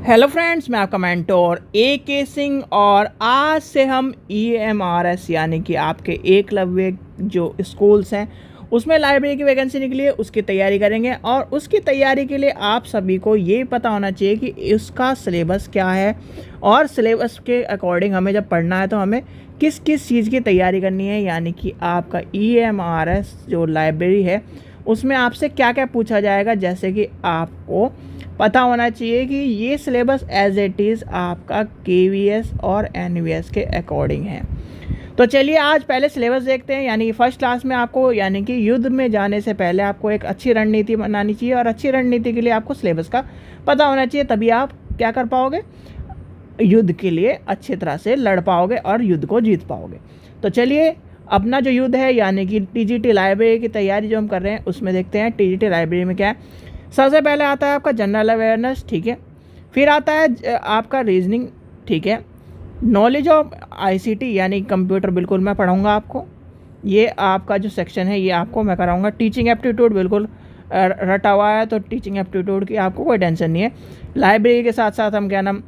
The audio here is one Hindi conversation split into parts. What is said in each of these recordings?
हेलो फ्रेंड्स, मैं आपका मेंटोर AK सिंह और आज से हम EMRS यानी कि आपके एकलव्य जो स्कूल्स हैं उसमें लाइब्रेरी की वैकेंसी निकली है उसकी तैयारी करेंगे। और उसकी तैयारी के लिए आप सभी को ये पता होना चाहिए कि उसका सिलेबस क्या है और सिलेबस के अकॉर्डिंग हमें जब पढ़ना है तो हमें किस किस चीज़ की तैयारी करनी है। यानी कि आपका EMRS जो लाइब्रेरी है उसमें आपसे क्या क्या पूछा जाएगा, जैसे कि आपको पता होना चाहिए कि ये सिलेबस एज इट इज़ आपका KVS और NVS के अकॉर्डिंग है। तो चलिए आज पहले सिलेबस देखते हैं। यानी कि फर्स्ट क्लास में आपको यानी कि युद्ध में जाने से पहले आपको एक अच्छी रणनीति बनानी चाहिए और अच्छी रणनीति के लिए आपको सिलेबस का पता होना चाहिए, तभी आप क्या कर पाओगे, युद्ध के लिए अच्छी तरह से लड़ पाओगे और युद्ध को जीत पाओगे। तो चलिए अपना जो युद्ध है यानी कि TGT लाइब्रेरी की तैयारी जो हम कर रहे हैं उसमें देखते हैं TGT लाइब्रेरी में क्या है। सबसे पहले आता है आपका जनरल अवेयरनेस, ठीक है। फिर आता है आपका रीजनिंग, ठीक है। नॉलेज ऑफ ICT यानी कंप्यूटर बिल्कुल मैं पढ़ाऊँगा आपको, ये आपका जो सेक्शन है ये आपको मैं कराऊँगा। टीचिंग एप्टीट्यूड बिल्कुल रटा हुआ है, तो टीचिंग एप्टीट्यूड की आपको कोई टेंशन नहीं है। लाइब्रेरी के साथ साथ हम क्या नाम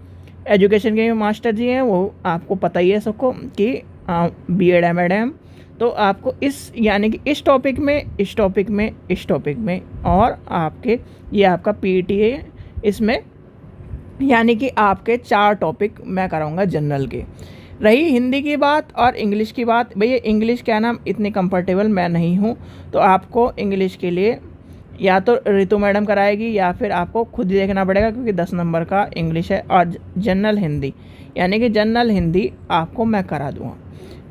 एजुकेशन के मास्टर जी हैं, वो आपको पता ही है सबको कि B.Ed M.Ed तो आपको इस यानी कि इस टॉपिक में और आपके ये आपका PTA इसमें यानी कि आपके 4 टॉपिक मैं कराऊंगा जनरल के। रही हिंदी की बात और इंग्लिश की बात, भैया इंग्लिश क्या नाम इतनी कंफर्टेबल मैं नहीं हूँ, तो आपको इंग्लिश के लिए या तो रितु मैडम कराएगी या फिर आपको खुद ही देखना पड़ेगा, क्योंकि 10 नंबर का इंग्लिश है। और जनरल हिंदी यानी कि जनरल हिंदी आपको मैं करा दूँगा,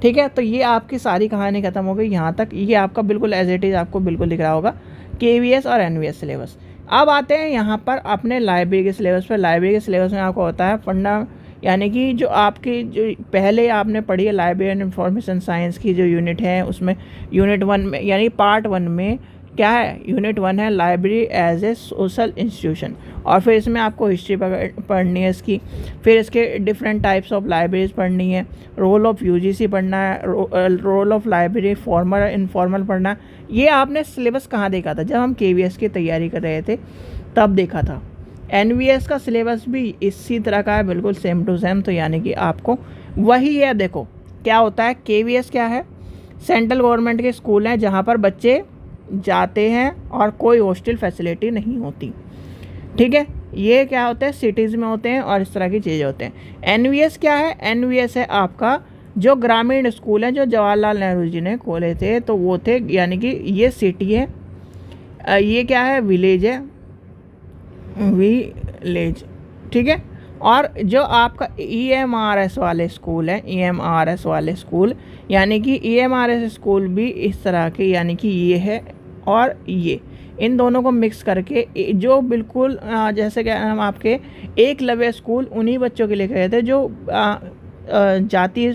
ठीक है। तो ये आपकी सारी कहानी ख़त्म हो गई यहाँ तक। ये आपका बिल्कुल एज इट इज़ आपको बिल्कुल दिख रहा होगा KVS और NVS सिलेबस। अब आते हैं यहाँ पर अपने लाइब्रेरी के सिलेबस पर। लाइब्रेरी के सिलेबस में आपको होता है फंडा यानी कि जो आपकी जो पहले आपने पढ़ी है लाइब्रेरी एंड इंफॉर्मेशन साइंस की जो यूनिट है, उसमें यूनिट 1 में यानी पार्ट 1 में क्या है, यूनिट 1 है library as a social institution. और फिर इसमें आपको हिस्ट्री पढ़नी है इसकी, फिर इसके डिफरेंट टाइप्स ऑफ लाइब्रेरीज पढ़नी है, रोल ऑफ UGC पढ़ना है, role of library formal informal पढ़ना है। ये आपने सिलेबस कहाँ देखा था, जब हम KVS की तैयारी कर रहे थे तब देखा था। NVS का सिलेबस भी इसी तरह का है, बिल्कुल सेम टू सेम। तो यानी कि आपको वही है। देखो क्या होता है, KVS क्या है, सेंट्रल गवर्नमेंट के स्कूल हैं जहाँ पर बच्चे जाते हैं और कोई हॉस्टल फैसिलिटी नहीं होती, ठीक है। ये क्या होता है, सिटीज़ में होते हैं और इस तरह की चीज़ें होते हैं। NVS क्या है, NVS है आपका जो ग्रामीण स्कूल हैं जो जवाहरलाल नेहरू जी ने खोले थे, तो वो थे यानी कि ये सिटी है, ये क्या है विलेज है, विलेज, ठीक है। और जो आपका EMRS वाले स्कूल हैं, EMRS वाले स्कूल यानी कि EMRS स्कूल भी इस तरह के यानी कि ये है और ये इन दोनों को मिक्स करके जो बिल्कुल जैसे क्या हम आपके एकलव्य स्कूल उन्हीं बच्चों के लिए गए थे जो जाति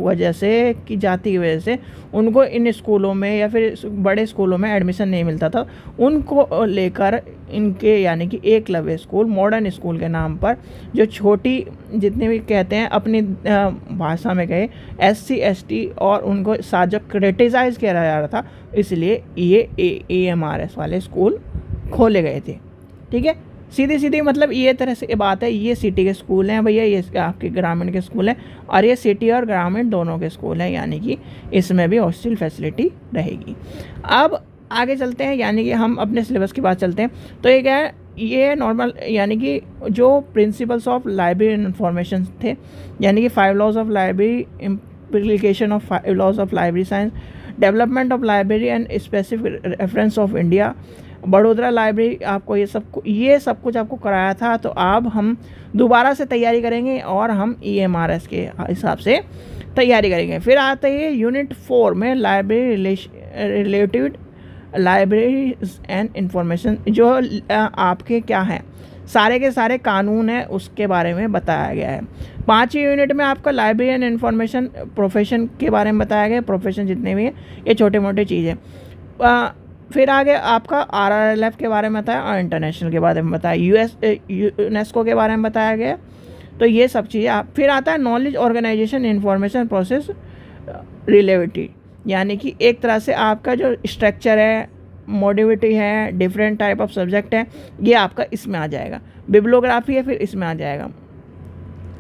वजह से कि जाति की वजह से उनको इन स्कूलों में या फिर बड़े स्कूलों में एडमिशन नहीं मिलता था, उनको लेकर इनके यानी कि एकलव्य स्कूल मॉडर्न स्कूल के नाम पर जो छोटी जितने भी कहते हैं अपनी भाषा में कहे SC ST और उनको साथ क्रिटिसाइज़ किया जा रहा था, इसलिए ये EMRS वाले स्कूल खोले गए थे, ठीक है। सीधी मतलब ये तरह से बात है। ये सिटी के स्कूल हैं भैया, ये आपके ग्रामीण के स्कूल हैं, और ये सिटी और ग्रामीण दोनों के स्कूल हैं, यानी कि इसमें भी हॉस्टल फैसिलिटी रहेगी। अब आगे चलते हैं, यानी कि हम अपने सिलेबस की बात चलते हैं। तो ये क्या है, ये नॉर्मल यानी कि जो principles of library and information थे, यानी कि 5 laws of library, implication of 5 laws of library science, development of library and specific reference of India, बड़ोदरा लाइब्रेरी, आपको ये सब कुछ आपको कराया था। तो अब हम दोबारा से तैयारी करेंगे और हम EMRS के हिसाब से तैयारी करेंगे। फिर आते हैं यूनिट 4 में library related library and information, जो आपके क्या हैं सारे के सारे कानून हैं उसके बारे में बताया गया है। 5वीं यूनिट में आपका लाइब्रेरी एंड इंफॉर्मेशन प्रोफेशन के बारे में बताया गया। प्रोफेशन जितने भी हैं ये छोटे मोटे चीज़ें। फिर आगे आपका RRLF के बारे में बताया और इंटरनेशनल के बारे में बताया, UNESCO के बारे में बताया गया। तो ये सब चीज़ें आप फिर आता है knowledge organisation information process relativity, यानी कि एक तरह से आपका जो स्ट्रक्चर है मोडिविटी है, डिफरेंट टाइप ऑफ सब्जेक्ट है, ये आपका इसमें आ जाएगा। बिब्लियोग्राफी है, फिर इसमें आ जाएगा।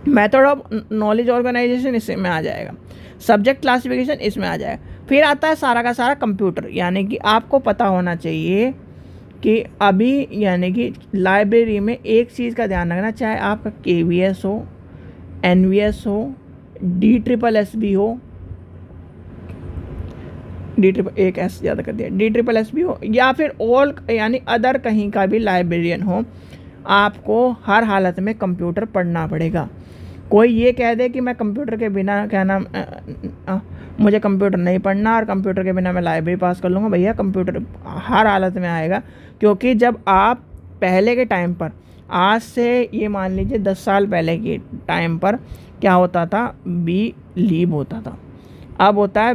मेथड ऑफ नॉलेज ऑर्गेनाइजेशन इसमें आ जाएगा। सब्जेक्ट क्लासिफिकेशन इसमें आ जाएगा। फिर आता है सारा का सारा कंप्यूटर, यानी कि आपको पता होना चाहिए कि अभी यानी कि लाइब्रेरी में एक चीज़ का ध्यान रखना, चाहे आपका KVS हो, NVS हो, DSSS हो, एक S ज़्यादा कर दिया, DSSS हो, या फिर ऑल यानी अदर कहीं का भी लाइब्रेरियन हो, आपको हर हालत में कंप्यूटर पढ़ना पड़ेगा। कोई ये कह दे कि मैं कंप्यूटर के बिना क्या नाम मुझे कंप्यूटर नहीं पढ़ना और कंप्यूटर के बिना मैं लाइब्रेरी पास कर लूँगा, भैया कंप्यूटर हर हालत में आएगा। क्योंकि जब आप पहले के टाइम पर, आज से ये मान लीजिए 10 साल पहले के टाइम पर क्या होता था, BLIB होता था, अब होता है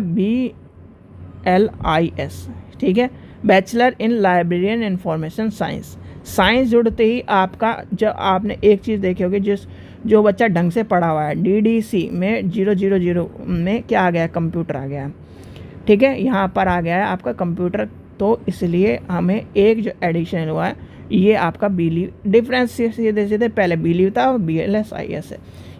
BLIS, ठीक है, bachelor in librarian information science. Science जुड़ते ही आपका, जब आपने एक चीज़ देखी होगी, जो बच्चा ढंग से पढ़ा हुआ है, DDC में 000 में क्या आ गया है, कंप्यूटर आ गया है, ठीक है, यहाँ पर आ गया है आपका कंप्यूटर। तो इसलिए हमें एक जो एडिशन हुआ है ये आपका BLIB, डिफरेंस सीधे सीधे पहले BLIB था और BLSIS है,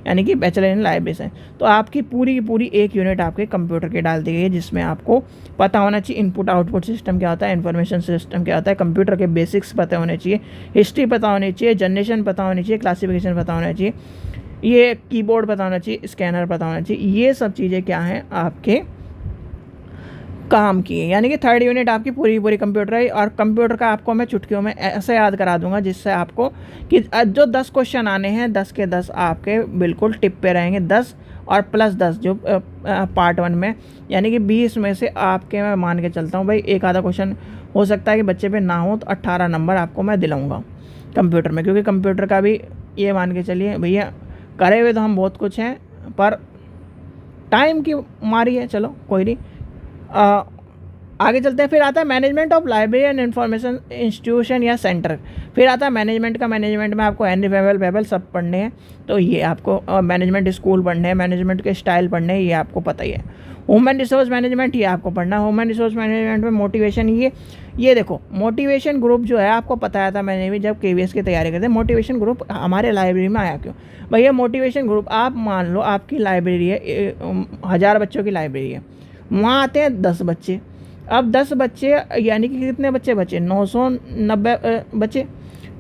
यानी कि बैचलर इन लाइब्रेरी साइंस। तो आपकी पूरी की पूरी एक यूनिट आपके कंप्यूटर की डाल दी गई है, जिसमें आपको पता होना चाहिए इनपुट आउटपुट सिस्टम क्या होता है, इन्फॉर्मेशन सिस्टम क्या होता है, कंप्यूटर के बेसिक्स पता होने चाहिए, हिस्ट्री पता होनी चाहिए, जनरेशन पता होनी चाहिए, क्लासिफिकेशन पता होना चाहिए, ये कीबोर्ड पता होना चाहिए, स्कैनर पता होना चाहिए। ये सब चीज़ें क्या हैं, आपके काम की है। यानी कि थर्ड यूनिट आपकी पूरी पूरी कंप्यूटर है। और कंप्यूटर का आपको मैं चुटकियों में ऐसे याद करा दूंगा जिससे आपको कि जो 10 क्वेश्चन आने हैं 10 के 10 आपके बिल्कुल टिप पे रहेंगे, 10 और प्लस 10 जो पार्ट 1 में, यानी कि 20 में से आपके मैं मान के चलता हूँ भाई एक आधा क्वेश्चन हो सकता है कि बच्चे पे ना हो, तो 18 नंबर आपको मैं दिलाऊँगा कंप्यूटर में। क्योंकि कंप्यूटर का भी ये मान के चलिए भैया, करे हुए तो हम बहुत कुछ हैं पर टाइम की मारी है, चलो कोई नहीं, आगे चलते हैं। फिर आता है management of library and information institution या सेंटर। फिर आता है मैनेजमेंट का, मैनेजमेंट में आपको हेनरी फेबल सब पढ़ने हैं, तो ये आपको मैनेजमेंट स्कूल पढ़ने हैं, मैनेजमेंट के स्टाइल पढ़ने हैं, ये आपको पता ही है। ह्यूमन रिसोर्स मैनेजमेंट ये आपको पढ़ना है। ह्यूमन रिसोर्स मैनेजमेंट में मोटिवेशन, ये देखो मोटिवेशन ग्रुप जो है आपको बताया था मैंने भी जब KVS की तैयारी करते, मोटिवेशन ग्रुप हमारे लाइब्रेरी में आया क्यों भैया। मोटिवेशन ग्रुप, आप मान लो आपकी लाइब्रेरी है 1000 बच्चों की लाइब्रेरी है, वहाँ आते हैं 10 बच्चे। अब 10 बच्चे यानी कि कितने बच्चे बचे, 990 बच्चे,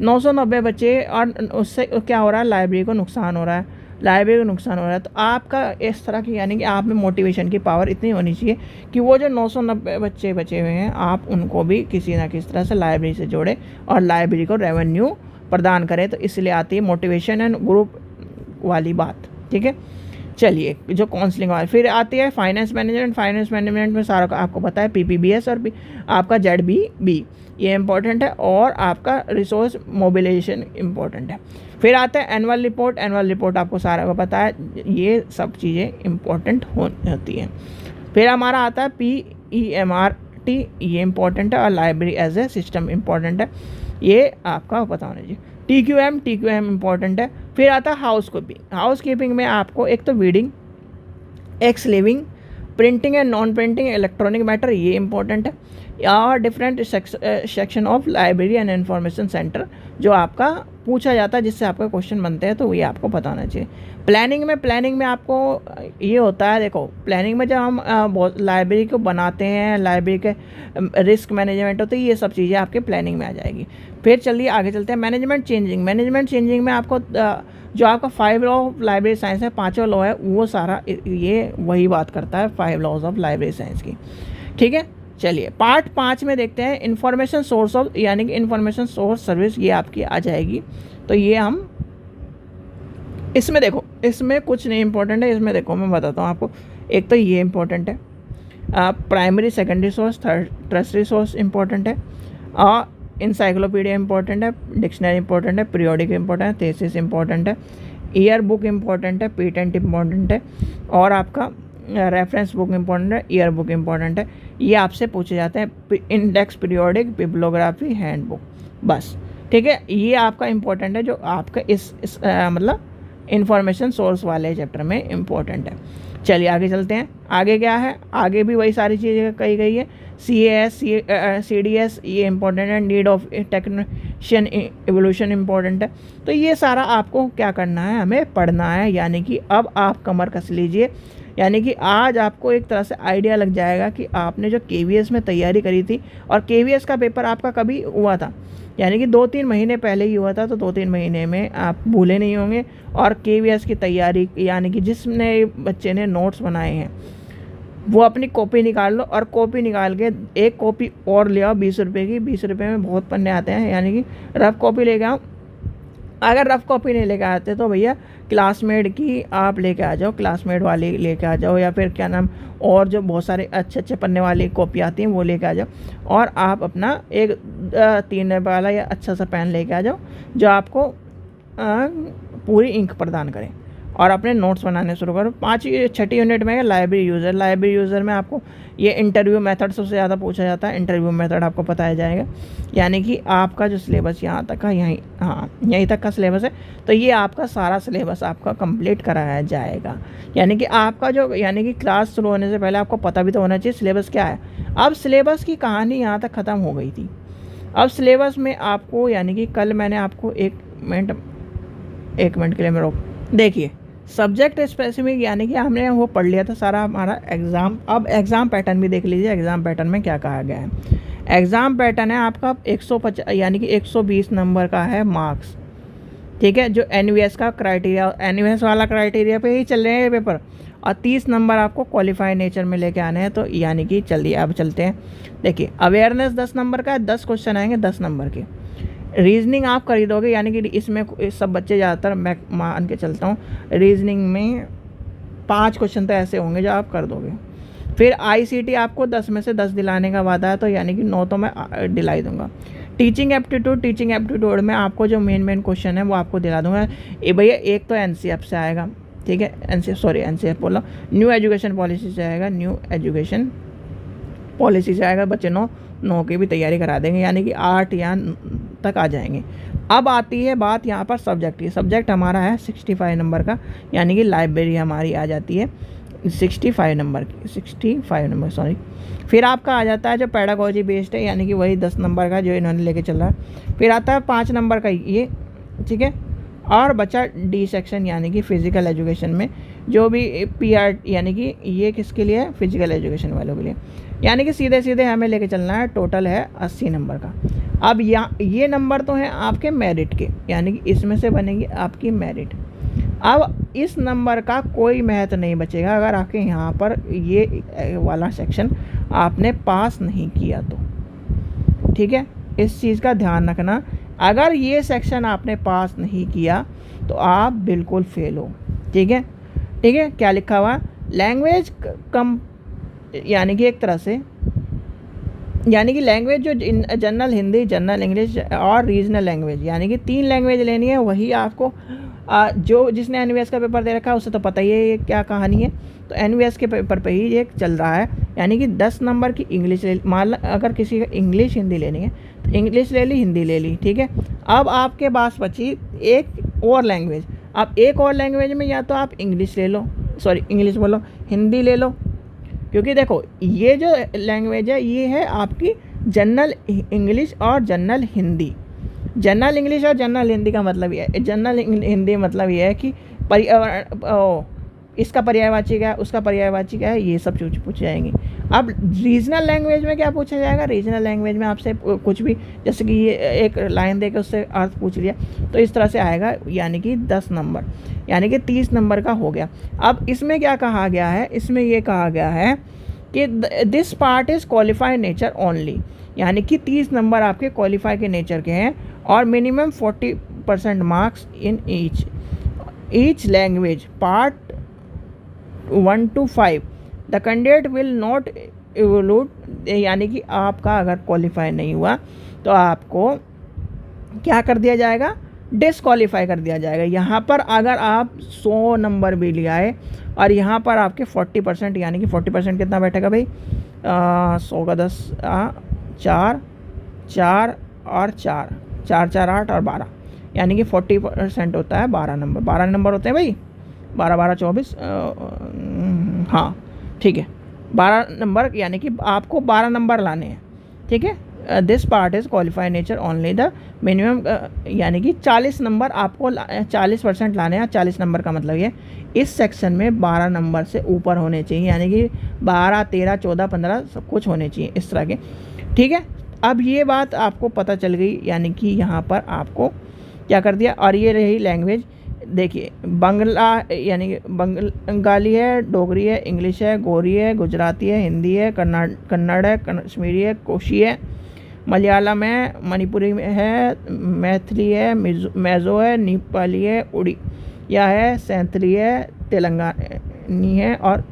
990 बच्चे, और उससे क्या हो रहा है, लाइब्रेरी को नुकसान हो रहा है, लाइब्रेरी को नुकसान हो रहा है। तो आपका इस तरह की यानी कि आप में मोटिवेशन की पावर इतनी होनी चाहिए कि वो जो 990 बच्चे बचे हुए हैं आप उनको भी किसी ना किसी तरह से लाइब्रेरी से जोड़ें और लाइब्रेरी को रेवेन्यू प्रदान करें। तो इसलिए आती है मोटिवेशन एंड ग्रुप वाली बात, ठीक है। चलिए जो काउंसलिंग वाली, फिर आती है फाइनेंस मैनेजमेंट। फाइनेंस मैनेजमेंट में सारा का आपको पता है PPBS और आपका ZBB ये इंपॉर्टेंट है, और आपका रिसोर्स मोबिलाइजेशन इंपॉर्टेंट है। फिर आता है एनुअल रिपोर्ट। एनुअल रिपोर्ट आपको सारा को पता है, ये सब चीज़ें इंपॉर्टेंट होती हैं। फिर हमारा आता है PEMRT, ये इंपॉर्टेंट है, और library as a system important है, ये आपका पता होना चाहिए। TQM इंपॉर्टेंट है। फिर आता है हाउस कीपिंग। हाउस कीपिंग में आपको एक तो weeding, x living, printing and non printing, electronic matter, ये इंपॉर्टेंट है। और different section of library and information centre जो आपका पूछा जाता है, जिससे आपका क्वेश्चन बनते हैं, तो ये आपको पता होना चाहिए। प्लानिंग में आपको ये होता है, देखो प्लानिंग में जब हम लाइब्रेरी को बनाते हैं, लाइब्रेरी के रिस्क मैनेजमेंट होती है, ये सब चीज़ें आपके प्लानिंग में आ जाएगी। फिर चलिए आगे चलते हैं मैनेजमेंट चेंजिंग में आपको जो आपका 5 लॉ ऑफ लाइब्रेरी साइंस है, 5वां लॉ है, वो सारा ये वही बात करता है 5 लॉज ऑफ लाइब्रेरी साइंस की, ठीक है। चलिए पार्ट 5 में देखते हैं इंफॉर्मेशन सोर्स ऑफ, यानी कि इंफॉर्मेशन सोर्स सर्विस, ये आपकी आ जाएगी। तो ये हम इसमें देखो, इसमें कुछ नहीं इंपॉर्टेंट है, इसमें देखो मैं बताता हूँ आपको। एक तो ये इंपॉर्टेंट है, primary secondary source, tertiary source important है, और इंसाइक्लोपीडिया इंपॉर्टेंट है, डिक्शनरी इंपॉर्टेंट है, पीरियोडिक इंपॉर्टेंट है, थीसिस इंपॉर्टेंट है, ईयर बुक इंपॉर्टेंट है, पेटेंट इंपॉर्टेंट है, और आपका रेफरेंस बुक इंपॉर्टेंट है, ईयर बुक इंपॉर्टेंट है। ये आपसे पूछे जाते हैं, index, periodic, bibliography, hand book, बस, ठीक है। ये आपका इंपॉर्टेंट है जो आपका इस मतलब इंफॉर्मेशन सोर्स वाले चैप्टर में इम्पोर्टेंट है। चलिए आगे चलते हैं। आगे क्या है, आगे भी वही सारी चीज़ें कही गई है। CAS CDS ये इम्पोर्टेंट है। Need of technician evolution important है। तो ये सारा आपको क्या करना है, हमें पढ़ना है। यानी कि अब आप कमर कस लीजिए। यानी कि आज आपको एक तरह से आइडिया लग जाएगा कि आपने जो KVS में तैयारी करी थी, और KVS का पेपर आपका कभी हुआ था, यानी कि 2-3 महीने पहले ही हुआ था। तो 2-3 महीने में आप भूले नहीं होंगे। और KVS की तैयारी, यानी कि जिसने बच्चे ने नोट्स बनाए हैं वो अपनी कॉपी निकाल लो, और कॉपी निकाल के एक कॉपी और ले आओ 20 रुपये की। 20 रुपये में बहुत पन्ने आते हैं। यानी कि रफ कॉपी लेके आओ। अगर रफ कॉपी नहीं लेके आते तो भैया क्लासमेट की आप लेके आ जाओ, क्लासमेट वाली लेके आ जाओ, या फिर क्या नाम, और जो बहुत सारे अच्छे अच्छे पन्ने वाली कॉपी आती हैं वो लेके आ जाओ। और आप अपना एक 3 वाला या अच्छा सा पेन लेके आ जाओ जो आपको पूरी इंक प्रदान करें, और अपने नोट्स बनाने शुरू करो। 6ठी यूनिट में लाइब्रेरी यूज़र। लाइब्रेरी यूज़र में आपको ये इंटरव्यू मेथड सबसे ज़्यादा पूछा जाता है। इंटरव्यू मेथड आपको बताया जाएगा। यानी कि आपका जो सिलेबस यहाँ तक का, यहीं तक का सिलेबस है। तो ये आपका सारा सिलेबस आपका कंप्लीट कराया जाएगा। यानी कि आपका जो, यानी कि क्लास शुरू होने से पहले आपको पता भी तो होना चाहिए सिलेबस क्या है। अब सिलेबस की कहानी यहाँ तक ख़त्म हो गई थी। अब सिलेबस में आपको, यानी कि कल मैंने आपको एक मिनट के लिए मैं रोक, देखिए सब्जेक्ट स्पेसिफिक, यानी कि हमने वो पढ़ लिया था सारा हमारा एग्ज़ाम। अब एग्ज़ाम पैटर्न भी देख लीजिए। एग्ज़ाम पैटर्न में क्या कहा गया है। एग्ज़ाम पैटर्न है आपका 150, यानी कि 120 नंबर का है मार्क्स। ठीक है, जो NVS का क्राइटेरिया, NVS वाला क्राइटेरिया पे ही चल रहे हैं पेपर। और 30 नंबर आपको क्वालिफाई नेचर में लेके आने हैं। तो यानी कि चलिए अब चलते हैं। देखिए अवेयरनेस 10 नंबर का है। 10 क्वेश्चन आएंगे 10 नंबर के। रीजनिंग आप खरीदोगे, यानी कि इसमें सब बच्चे ज़्यादातर, मैं मान के चलता हूँ, रीजनिंग में 5 क्वेश्चन तो ऐसे होंगे जो आप कर दोगे। फिर ICT आपको 10 में से 10 दिलाने का वादा है। तो यानी कि 9 तो मैं दिला ही दूंगा। टीचिंग एप्टीट्यूड में आपको जो मेन क्वेश्चन है वो आपको दिला दूंगा। भैया एक तो NCF से आएगा। ठीक है, NCF बोला, न्यू एजुकेशन पॉलिसी से आएगा। न्यू एजुकेशन पॉलिसी से आएगा। बच्चे 9 की भी तैयारी करा देंगे, यानी कि 8 या तक आ जाएंगे। अब आती है बात यहाँ पर सब्जेक्ट की। सब्जेक्ट हमारा है 65 नंबर का, यानी कि लाइब्रेरी हमारी आ जाती है 65 नंबर सॉरी। फिर आपका आ जाता है जो पेडागोजी बेस्ड है, यानी कि वही 10 नंबर का जो इन्होंने लेके चल रहा है। फिर आता है 5 नंबर का ये, ठीक है। और बचा D सेक्शन, यानी कि फिजिकल एजुकेशन में जो भी PR, यानी कि ये किसके लिए है, फिजिकल एजुकेशन वालों के लिए। यानी कि सीधे हमें लेके चलना है। टोटल है 80 नंबर का। अब ये नंबर तो हैं आपके मेरिट के, यानी कि इसमें से बनेगी आपकी मेरिट। अब इस नंबर का कोई महत्व नहीं बचेगा अगर आपके यहाँ पर ये वाला सेक्शन आपने पास नहीं किया तो। ठीक है, इस चीज़ का ध्यान रखना। अगर ये सेक्शन आपने पास नहीं किया तो आप बिल्कुल फेल हो। ठीक है, क्या लिखा हुआ, लैंग्वेज कम, यानी कि एक तरह से, यानी कि लैंग्वेज जो जनरल हिंदी, जनरल इंग्लिश और रीजनल लैंग्वेज, यानी कि 3 लैंग्वेज लेनी है। वही आपको जो जिसने NVS का पेपर दे रखा है उसे तो पता ही है ये क्या कहानी है। तो NVS के पेपर पे ही ये चल रहा है। यानी कि 10 नंबर की इंग्लिश ले, मान अगर किसी का इंग्लिश हिंदी लेनी है तो इंग्लिश ले ली, हिंदी ले ली। ठीक है, अब आपके पास बची एक और लैंग्वेज। अब एक और लैंग्वेज में या तो आप इंग्लिश ले लो, हिंदी ले लो, क्योंकि देखो ये जो लैंग्वेज है ये है आपकी जनरल इंग्लिश और जनरल हिंदी। जनरल इंग्लिश और जनरल हिंदी का मतलब ये है, जनरल हिंदी मतलब ये है कि इसका पर्यायवाची क्या है, उसका पर्यायवाची क्या है, ये सब पूछ जाएंगे। अब रीजनल लैंग्वेज में क्या पूछा जाएगा, रीजनल लैंग्वेज में आपसे कुछ भी, जैसे कि ये एक लाइन देकर उससे अर्थ पूछ लिया, तो इस तरह से आएगा। यानी कि 10 नंबर, यानी कि 30 नंबर का हो गया। अब इसमें क्या कहा गया है, इसमें ये कहा गया है कि this part is qualified nature only, यानी कि 30 नंबर आपके क्वालिफाई के नेचर के हैं। और minimum 40% marks in each language part 1 to 5 the candidate will not evolute, यानी कि आपका अगर क्वालिफाई नहीं हुआ तो आपको क्या कर दिया जाएगा, डिसक्वालीफाई कर दिया जाएगा। यहाँ पर अगर आप 100 नंबर भी ले आए और यहाँ पर आपके 40%, यानी कि 40% कितना बैठेगा भाई, 100 का 10, 4 और 4, 4 4 8 और 12, यानी कि 40% होता है 12 नंबर। 12 नंबर होते हैं भाई, 12 12 24, हाँ ठीक है, 12 नंबर, यानी कि आपको 12 नंबर लाने हैं, ठीक है। This part is qualify nature only the minimum, यानी कि 40 नंबर आपको 40% लाने हैं। 40 नंबर का मतलब ये इस सेक्शन में 12 नंबर से ऊपर होने चाहिए, यानी कि 12 13 14 15 सब कुछ होने चाहिए इस तरह के, ठीक है। अब ये बात आपको पता चल गई, यानी कि यहाँ पर आपको क्या कर दिया। और ये रही लैंग्वेज, देखिए बंगला यानी कि बंगाली है, डोगरी है, इंग्लिश है, गोरी है, गुजराती है, हिंदी है, कन्नड़ है, कश्मीरी है, कोशी है, मलयालम है, मणिपुरी है, मैथिली है, मेज़ो है, नेपाली है, उड़िया है, सैंथली है, तेलंगानी है, और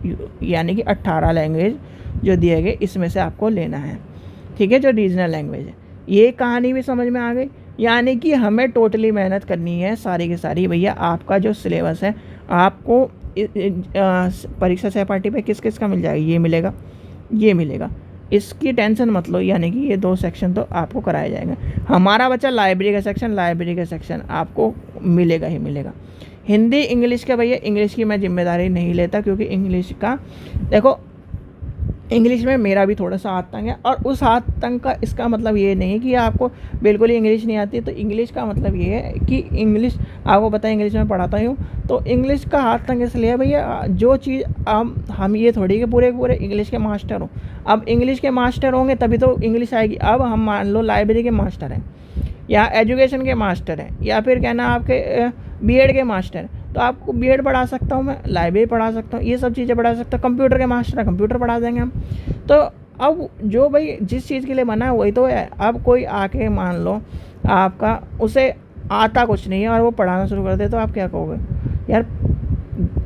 यानी कि 18 लैंग्वेज जो दिए गए इसमें से आपको लेना है, ठीक है, जो रीजनल लैंग्वेज है। ये कहानी भी समझ में आ गई, यानी कि हमें टोटली मेहनत करनी है सारी की सारी। भैया आपका जो सिलेबस है आपको परीक्षा सहपाठी पे किस किस का मिल जाएगा, ये मिलेगा, ये मिलेगा, इसकी टेंशन मत लो, यानी कि ये 2 सेक्शन तो आपको कराया जाएगा। हमारा बच्चा लाइब्रेरी का सेक्शन, लाइब्रेरी का सेक्शन आपको मिलेगा ही मिलेगा। हिंदी इंग्लिश का भैया, इंग्लिश की मैं जिम्मेदारी नहीं लेता, क्योंकि इंग्लिश का देखो, इंग्लिश में मेरा भी थोड़ा सा हाथ तंग है, और उस हाथ तंग का इसका मतलब ये नहीं है कि आपको बिल्कुल ही इंग्लिश नहीं आती। तो इंग्लिश का मतलब ये है कि इंग्लिश आपको पता है, इंग्लिश में पढ़ाता हूँ, तो इंग्लिश का हाथ तंग इसलिए भैया, जो चीज़ हम ये थोड़ी कि पूरे पूरे इंग्लिश के मास्टर हों। अब इंग्लिश के मास्टर होंगे तभी तो इंग्लिश आएगी। अब हम मान लो लाइब्रेरी के मास्टर हैं, या एजुकेशन के मास्टर हैं, या फिर कहना आपके बीएड के मास्टर, तो आपको बीएड पढ़ा सकता हूँ मैं, लाइब्रेरी पढ़ा सकता हूँ, ये सब चीज़ें पढ़ा सकता हूँ। कंप्यूटर के मास्टर है, कंप्यूटर पढ़ा देंगे हम। तो अब जो भाई जिस चीज़ के लिए बना है वही तो है। अब कोई आके मान लो आपका उसे आता कुछ नहीं है और वो पढ़ाना शुरू कर दे, तो आप क्या कहोगे, यार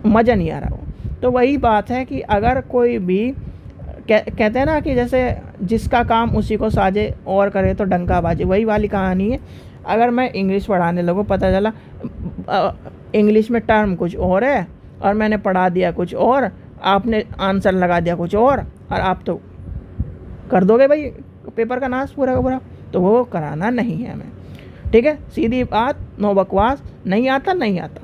मज़ा नहीं आ रहा हो। तो वही बात है कि अगर कोई भी कहते हैं ना कि जैसे जिसका काम उसी को साजे और करे तो डंका बाजे, वही वाली कहानी है। अगर मैं इंग्लिश पढ़ाने लगूँ, पता चला इंग्लिश में टर्म कुछ और है और मैंने पढ़ा दिया कुछ और, आपने आंसर लगा दिया कुछ और आप तो कर दोगे भाई पेपर का नाश पूरा का पूरा। तो वो कराना नहीं है हमें, ठीक है, सीधी बात, नो बकवास। नहीं आता नहीं आता,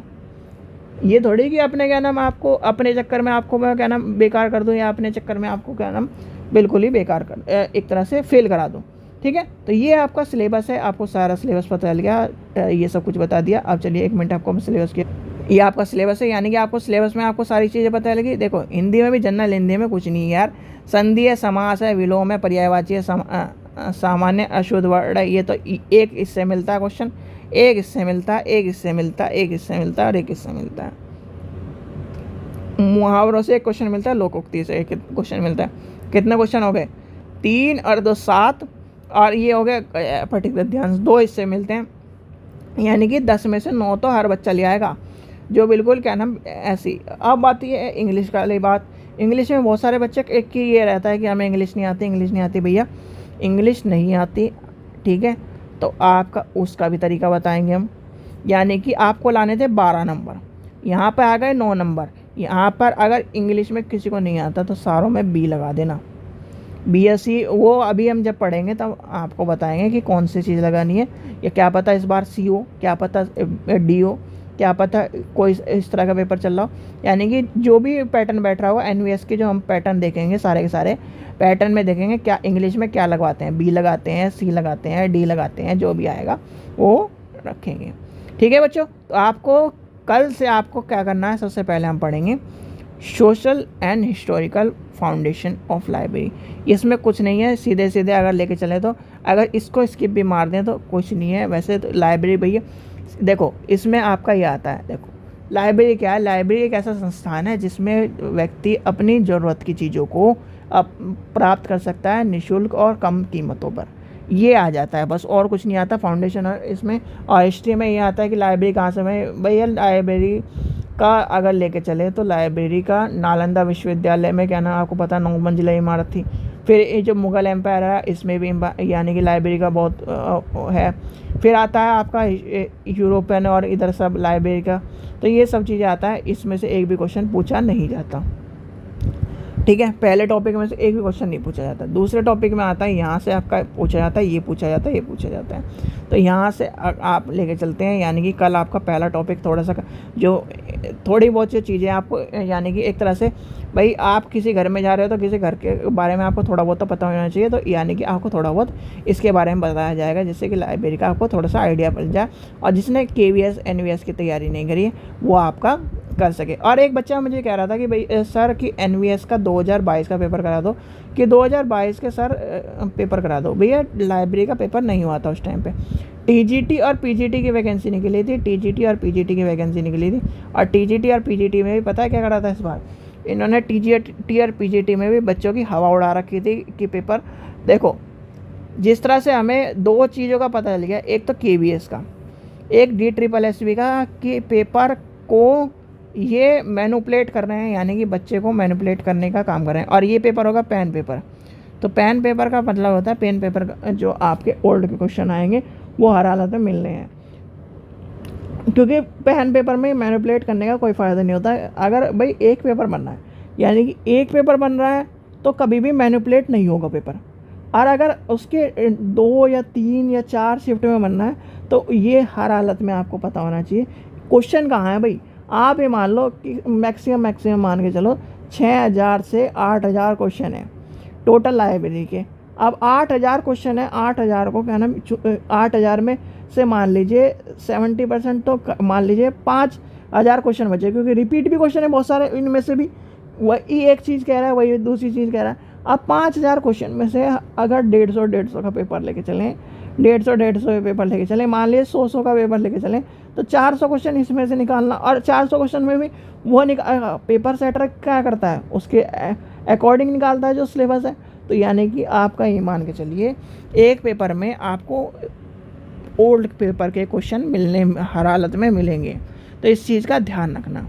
ये थोड़ी कि अपने क्या नाम आपको अपने चक्कर में आपको मैं क्या नाम बेकार कर दूं, या अपने चक्कर में आपको क्या नाम बिल्कुल ही बेकार कर एक तरह से फेल करा दूं, ठीक है। तो ये आपका सिलेबस है, आपको सारा सिलेबस पता चल गया, ये सब कुछ बता दिया। अब चलिए 1 मिनट आपको सिलेबस के, ये आपका सिलेबस है, यानी कि आपको सिलेबस में आपको सारी चीज़ें पता लगी। देखो हिंदी में भी जनरल हिंदी में कुछ नहीं है यार, संधि है, समास है, विलोम है, पर्यायवाची है, सामान्य अशुद्ध वर्ड है। ये तो एक इससे मिलता है क्वेश्चन, एक इससे मिलता है, एक इससे मिलता है, एक इससे मिलता है, और एक इससे मिलता है। मुहावरों से एक क्वेश्चन मिलता है, लोकोक्ति से एक क्वेश्चन मिलता है। कितने क्वेश्चन हो गए, 3 और 2 7, और ये हो गया पर्टिकुलर ध्यान 2 इससे मिलते हैं, यानी कि 10 में से 9 तो हर बच्चा ले आएगा, जो बिल्कुल क्या नाम ऐसी। अब बात ये है इंग्लिश का वाली बात। इंग्लिश में बहुत सारे बच्चे एक ही ये रहता है कि हमें इंग्लिश नहीं आती, इंग्लिश नहीं आती। भैया इंग्लिश नहीं आती, ठीक है, तो आपका उसका भी तरीका बताएंगे हम। यानी कि आपको लाने थे 12 नंबर, यहाँ पर आ गए 9 नंबर। यहाँ पर अगर इंग्लिश में किसी को नहीं आता तो सारों में बी लगा देना, बीएससी। वो अभी हम जब पढ़ेंगे तब आपको बताएंगे कि कौन सी चीज़ लगानी है, या क्या पता इस बार सीओ, क्या पता डीओ, क्या पता कोई इस तरह का पेपर चल रहा हो। यानी कि जो भी पैटर्न बैठ रहा होगा एनवीएस के, जो हम पैटर्न देखेंगे सारे के सारे पैटर्न में देखेंगे क्या इंग्लिश में क्या लगवाते हैं, बी लगाते हैं, सी लगाते हैं, डी लगाते हैं, जो भी आएगा वो रखेंगे, ठीक है बच्चों। तो आपको कल से आपको क्या करना है, सबसे पहले हम पढ़ेंगे social and historical foundation of library. इसमें कुछ नहीं है, सीधे सीधे अगर लेके चले तो, अगर इसको स्किप भी मार दें तो कुछ नहीं है। वैसे तो लाइब्रेरी भैया देखो इसमें आपका ये आता है, देखो लाइब्रेरी क्या है, लाइब्रेरी एक ऐसा संस्थान है जिसमें व्यक्ति अपनी ज़रूरत की चीज़ों को प्राप्त कर सकता है निःशुल्क और कम कीमतों पर। ये आ जाता है बस, और कुछ नहीं आता। फाउंडेशन और इसमें और हिस्ट्री में ये आता है कि लाइब्रेरी कहाँ से भैया, लाइब्रेरी का अगर लेके चले तो लाइब्रेरी का नालंदा विश्वविद्यालय में क्या नाम आपको पता 9 मंजिला इमारत थी। फिर ये जो मुग़ल एम्पायर है इसमें भी यानी कि लाइब्रेरी का बहुत है। फिर आता है आपका यूरोपियन और इधर सब लाइब्रेरी का, तो ये सब चीज़ें आता है, इसमें से एक भी क्वेश्चन पूछा नहीं जाता। ठीक है, पहले टॉपिक में से एक भी क्वेश्चन नहीं पूछा जाता। दूसरे टॉपिक में आता है, यहाँ से आपका पूछा जाता है, ये पूछा जाता है, ये पूछा जाता है। तो यहाँ से आप लेके चलते हैं, यानी कि कल आपका पहला टॉपिक थोड़ा सा जो थोड़ी बहुत सी चीज़ें आपको, यानी कि एक तरह से भाई आप किसी घर में जा रहे हो तो किसी घर के बारे में आपको थोड़ा बहुत तो पता होना चाहिए। तो यानी कि आपको थोड़ा बहुत इसके बारे में बताया जाएगा, जिससे कि लाइब्रेरी का आपको थोड़ा सा आइडिया मिल जाए, और जिसने KVS NVS की तैयारी नहीं करी है वो आपका कर सके। और एक बच्चा मुझे कह रहा था कि भाई सर कि NVS का 2022 का पेपर करा दो, कि 2022 के सर पेपर करा दो। भैया लाइब्रेरी का पेपर नहीं हुआ था उस टाइम पे, TGT और PGT की वैकेंसी निकली थी, TGT और PGT की वैकेंसी निकली थी। और TGT और PGT में भी पता है क्या करा था इस बार, इन्होंने TGT और PGT में भी बच्चों की हवा उड़ा रखी थी कि पेपर देखो। जिस तरह से हमें दो चीज़ों का पता चल गया, एक तो KVS का, एक DSSS का, कि पेपर को ये मैनिपुलेट कर रहे हैं, यानी कि बच्चे को मैनिपुलेट करने का काम कर रहे हैं। और ये पेपर होगा पेन पेपर। तो पेन पेपर का मतलब होता है, पेन पेपर का जो आपके ओल्ड के क्वेश्चन आएंगे वो हर हालत में मिलने हैं, क्योंकि पेन पेपर में मैनिपुलेट करने का कोई फ़ायदा नहीं होता है। अगर भाई एक पेपर बन रहा है, यानी कि एक पेपर बन रहा है, तो कभी भी मैनिपुलेट नहीं होगा पेपर। और अगर उसके 2 या 3 या 4 शिफ्ट में बनना है, तो ये हर हालत में आपको पता होना चाहिए क्वेश्चन कहाँ है। भाई आप ये मान लो कि मैक्सिमम मान के चलो 6000 से 8000 क्वेश्चन है टोटल लाइब्रेरी के। अब 8000 क्वेश्चन है, 8000 को क्या नाम, 8000 में से मान लीजिए 70% तो मान लीजिए 5000 क्वेश्चन बचे, क्योंकि रिपीट भी क्वेश्चन है बहुत सारे, इनमें से भी वही एक चीज़ कह रहा है, वही दूसरी चीज़ कह रहा है। अब 5000 क्वेश्चन में से अगर 150 का पेपर लेके चलें, 150 पेपर लेके चलें, मान लीजिए 100 का पेपर लेके चलें, तो 400 क्वेश्चन इसमें से निकालना। और 400 क्वेश्चन में भी वो पेपर सेटर क्या करता है, उसके अकॉर्डिंग निकालता है जो सिलेबस है। तो यानी कि आपका ये मान के चलिए एक पेपर में आपको ओल्ड पेपर के क्वेश्चन मिलने हर हालत में मिलेंगे। तो इस चीज़ का ध्यान रखना,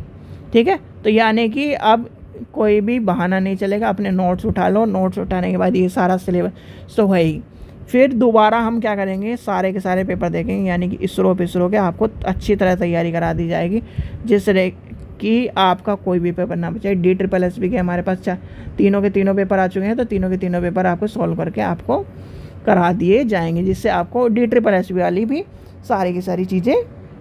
ठीक है। तो यानी कि अब कोई भी बहाना नहीं चलेगा, अपने नोट्स उठा लो, नोट्स उठाने के बाद ये सारा सिलेबस तो है ही। फिर दोबारा हम क्या करेंगे, सारे के सारे पेपर देखेंगे, यानी कि इसरो के आपको अच्छी तरह तैयारी करा दी जाएगी, जिससे कि आपका कोई भी पेपर ना बचे। DSSS के हमारे पास तीनों के तीनों पेपर आ चुके हैं, तो तीनों के तीनों पेपर आपको सॉल्व करके आपको करा दिए जाएंगे, जिससे आपको DSSS वाली भी सारी की सारी चीज़ें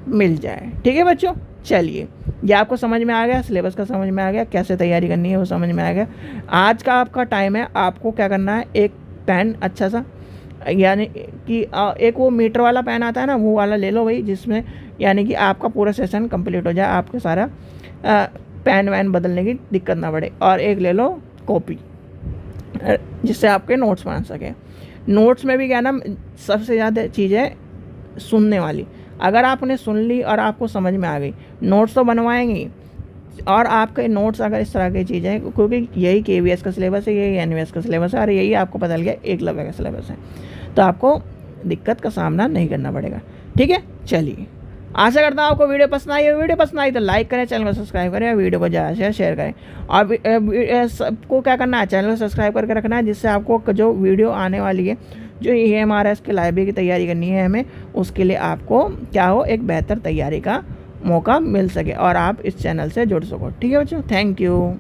मिल जाए। ठीक है बच्चों, चलिए ये आपको समझ में आ गया, सिलेबस का समझ में आ गया, कैसे तैयारी करनी है वो समझ में आ गया। आज का आपका टाइम है, आपको क्या करना है, एक पेन अच्छा सा, यानी कि एक वो मीटर वाला पेन आता है ना, वो वाला ले लो भाई, जिसमें यानी कि आपका पूरा सेशन कंप्लीट हो जाए, आपके सारा पेन वैन बदलने की दिक्कत ना पड़े। और एक ले लो कॉपी, जिससे आपके नोट्स बना सके। नोट्स में भी क्या ना, सबसे ज़्यादा चीज़ है सुनने वाली। अगर आपने सुन ली और आपको समझ में आ गई, नोट्स तो बनवाएंगे। और आपके नोट्स अगर इस तरह की चीज़ें, क्योंकि यही KVS का सिलेबस है, यही NVS का सिलेबस है, और यही आपको पता चल गया एकलव्य का सिलेबस है, तो आपको दिक्कत का सामना नहीं करना पड़ेगा। ठीक है, चलिए आशा करता हूँ आपको वीडियो पसंद आई है। वीडियो पसंद आई तो लाइक करें, चैनल को सब्सक्राइब करें, वीडियो को ज़्यादा से शेयर करें। और सबको क्या करना है, चैनल को सब्सक्राइब करके रखना है, जिससे आपको जो वीडियो आने वाली है, जो EMRS की लाइब्रेरी की तैयारी करनी है हमें, उसके लिए आपको क्या हो, एक बेहतर तैयारी का मौका मिल सके और आप इस चैनल से जुड़ सको। ठीक है बच्चों, थैंक यू।